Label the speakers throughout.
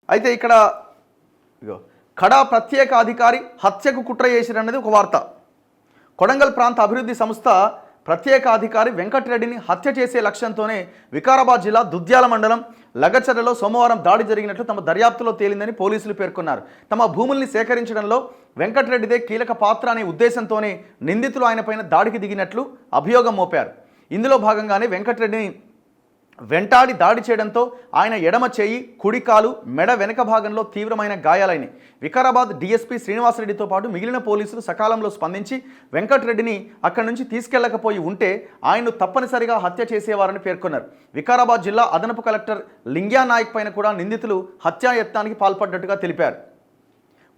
Speaker 1: అయితే ఇక్కడ ఇగో కడా ప్రత్యేక అధికారి హత్యకు కుట్ర చేసిరన్నది ఒక వార్త. కొడంగల్ ప్రాంత అభివృద్ధి సంస్థ ప్రత్యేక అధికారి వెంకటరెడ్డిని హత్య చేసే లక్ష్యంతోనే వికారాబాద్ జిల్లా దుద్యాల మండలం లగచర్లలో సోమవారం దాడి జరిగినట్లు తమ దర్యాప్తులో తేలిందని పోలీసులు పేర్కొన్నారు. తమ భూముల్ని సేకరించడంలో వెంకటరెడ్డిదే కీలక పాత్ర అనే ఉద్దేశంతోనే నిందితులు ఆయనపైన దాడికి దిగినట్లు అభియోగం మోపారు. ఇందులో భాగంగానే వెంకటరెడ్డిని వెంటాడి దాడి చేయడంతో ఆయన ఎడమ చేయి, కుడికాలు, మెడ వెనక భాగంలో తీవ్రమైన గాయాలైనాయి. వికారాబాద్ డీఎస్పీ శ్రీనివాసరెడ్డితో పాటు మిగిలిన పోలీసులు సకాలంలో స్పందించి వెంకటరెడ్డిని అక్కడి నుంచి తీసుకెళ్లకపోయి ఉంటే ఆయన్ను తప్పనిసరిగా హత్య చేసేవారని పేర్కొన్నారు. వికారాబాద్ జిల్లా అదనపు కలెక్టర్ లింగ్యా నాయక్ పైన కూడా నిందితులు హత్యాయత్నానికి పాల్పడ్డట్టుగా తెలిపారు.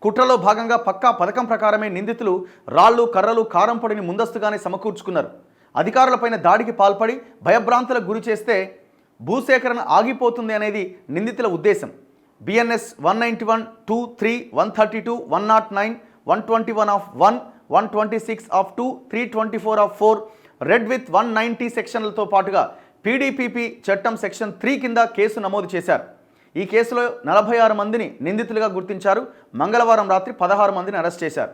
Speaker 1: కుట్రలో భాగంగా పక్కా పథకం ప్రకారమే నిందితులు రాళ్లు, కర్రలు, కారం పొడిని ముందస్తుగానే సమకూర్చుకున్నారు. అధికారులపైన దాడికి పాల్పడి భయభ్రాంతులకు గురి చేస్తే భూసేకరణ ఆగిపోతుంది అనేది నిందితుల ఉద్దేశం. BNS 191, 2, 3, 132, 109, 121 of 1, 126 of 2, 324 of 4, red with 190 సెక్షన్లతో పాటుగా పీడీపీపీ చట్టం సెక్షన్ 3 కింద కేసు నమోదు చేశారు. ఈ కేసులో 46 మందిని నిందితులుగా గుర్తించారు. మంగళవారం రాత్రి 16 మందిని అరెస్ట్ చేశారు.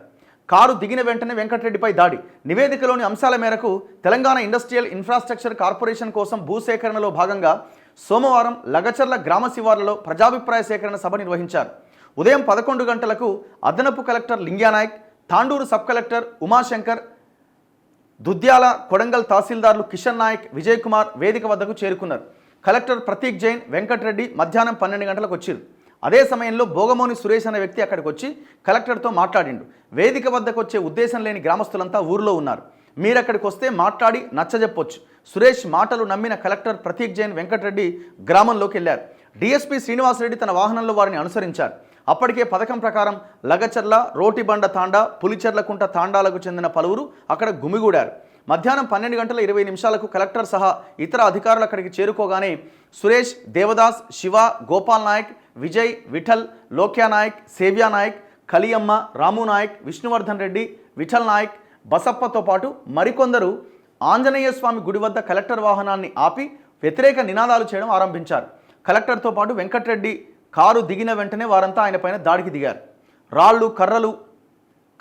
Speaker 1: కారు దిగిన వెంటనే వెంకటరెడ్డిపై దాడి. నివేదికలోని అంశాల మేరకు తెలంగాణ ఇండస్ట్రియల్ ఇన్ఫ్రాస్ట్రక్చర్ కార్పొరేషన్ కోసం భూసేకరణలో భాగంగా సోమవారం లగచర్ల గ్రామ శివార్లలో ప్రజాభిప్రాయ సేకరణ సభ నిర్వహించారు. ఉదయం 11 గంటలకు అదనపు collector Lingya Nayak, Tandur sub collector Umashankar, Dudyal, Kodangal తహసీల్దార్లు కిషన్ నాయక్, విజయ్ కుమార్ వేదిక వద్దకు చేరుకున్నారు. కలెక్టర్ ప్రతీక్ జైన్, వెంకటరెడ్డి మధ్యాహ్నం 12 గంటలకు వచ్చారు. అదే సమయంలో భోగమోని సురేష్ అనే వ్యక్తి అక్కడికి వచ్చి కలెక్టర్తో మాట్లాడిండు. వేదిక వద్దకు వచ్చే ఉద్దేశం లేని గ్రామస్తులంతా ఊర్లో ఉన్నారు. మీరు అక్కడికి వస్తే మాట్లాడి నచ్చజెప్పొచ్చు. సురేష్ మాటలు నమ్మిన కలెక్టర్ ప్రతీక్ జైన్, వెంకటరెడ్డి గ్రామంలోకి వెళ్లారు. డీఎస్పీ శ్రీనివాసరెడ్డి తన వాహనంలో వారిని అనుసరించారు. అప్పటికే పథకం ప్రకారం లగచర్ల, రోటిబండ తాండా, పులిచెర్లకుంట తాండాలకు చెందిన పలువురు అక్కడ గుమిగూడారు. మధ్యాహ్నం 12 గంటల 20 నిమిషాలకు కలెక్టర్ సహా ఇతర అధికారులు అక్కడికి చేరుకోగానే సురేష్, దేవదాస్, శివ, గోపాల్ నాయక్, విజయ్, విఠల్, లోక్యా నాయక్, సేవ్యా నాయక్, కలియమ్మ, రాము నాయక్, విష్ణువర్ధన్ రెడ్డి, విఠల్ నాయక్, బసప్పతో పాటు మరికొందరు ఆంజనేయ స్వామి గుడి వద్ద కలెక్టర్ వాహనాన్ని ఆపి వ్యతిరేక నినాదాలు చేయడం ఆరంభించారు. కలెక్టర్తో పాటు వెంకటరెడ్డి కారు దిగిన వెంటనే వారంతా ఆయనపైన దాడికి దిగారు. రాళ్లు, కర్రలు,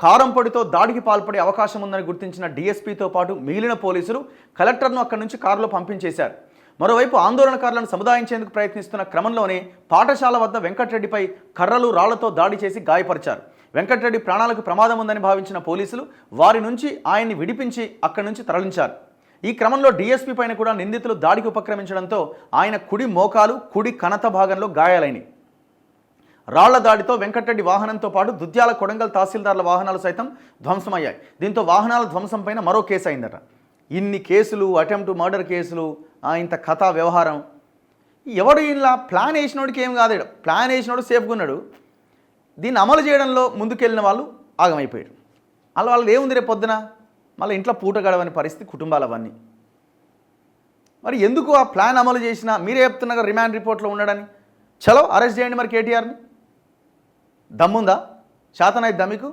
Speaker 1: కారం పొడితో దాడికి పాల్పడే అవకాశం ఉందని గుర్తించిన డీఎస్పీతో పాటు మిగిలిన పోలీసులు కలెక్టర్ను అక్కడి నుంచి కారులో పంపించేశారు. మరోవైపు ఆందోళనకారులను సముదాయించేందుకు ప్రయత్నిస్తున్న క్రమంలోనే పాఠశాల వద్ద వెంకటరెడ్డిపై కర్రలు, రాళ్లతో దాడి చేసి గాయపరిచారు. వెంకటరెడ్డి ప్రాణాలకు ప్రమాదం ఉందని భావించిన పోలీసులు వారి నుంచి ఆయన్ని విడిపించి అక్కడి నుంచి తరలించారు. ఈ క్రమంలో డీఎస్పీ పైన కూడా నిందితులు దాడికి ఉపక్రమించడంతో ఆయన కుడి మోకాలు, కుడి కణత భాగంలో గాయాలైనవి. రాళ్ల దాడితో వెంకటరెడ్డి వాహనంతో పాటు దుద్యాల, కొడంగల్ తహసీల్దార్ల వాహనాలు సైతం ధ్వంసమయ్యాయి. దీంతో వాహనాల ధ్వంసం పైన మరో కేసు అయిందట. ఇన్ని కేసులు, అటెంప్ట్ మర్డర్ కేసులు, ఇంత కథా వ్యవహారం. ఎవడు ఇలా ప్లాన్ వేసినోడికి ఏం కాదు. ప్లాన్ వేసినోడు సేఫ్గా ఉన్నాడు. దీన్ని అమలు చేయడంలో ముందుకెళ్ళిన వాళ్ళు ఆగమైపోయారు. వాళ్ళది ఏముంది రేపు పొద్దున మళ్ళీ ఇంట్లో పూట గడవని పరిస్థితి కుటుంబాలు అవన్నీ. మరి ఎందుకు ఆ ప్లాన్ అమలు చేసినా మీరే చెప్తున్నారు రిమాండ్ రిపోర్ట్లో ఉన్నాడని. చలో అరెస్ట్ చేయండి మరి కేటీఆర్ని. దమ్ముందా? శాతనైద్దా మీకు?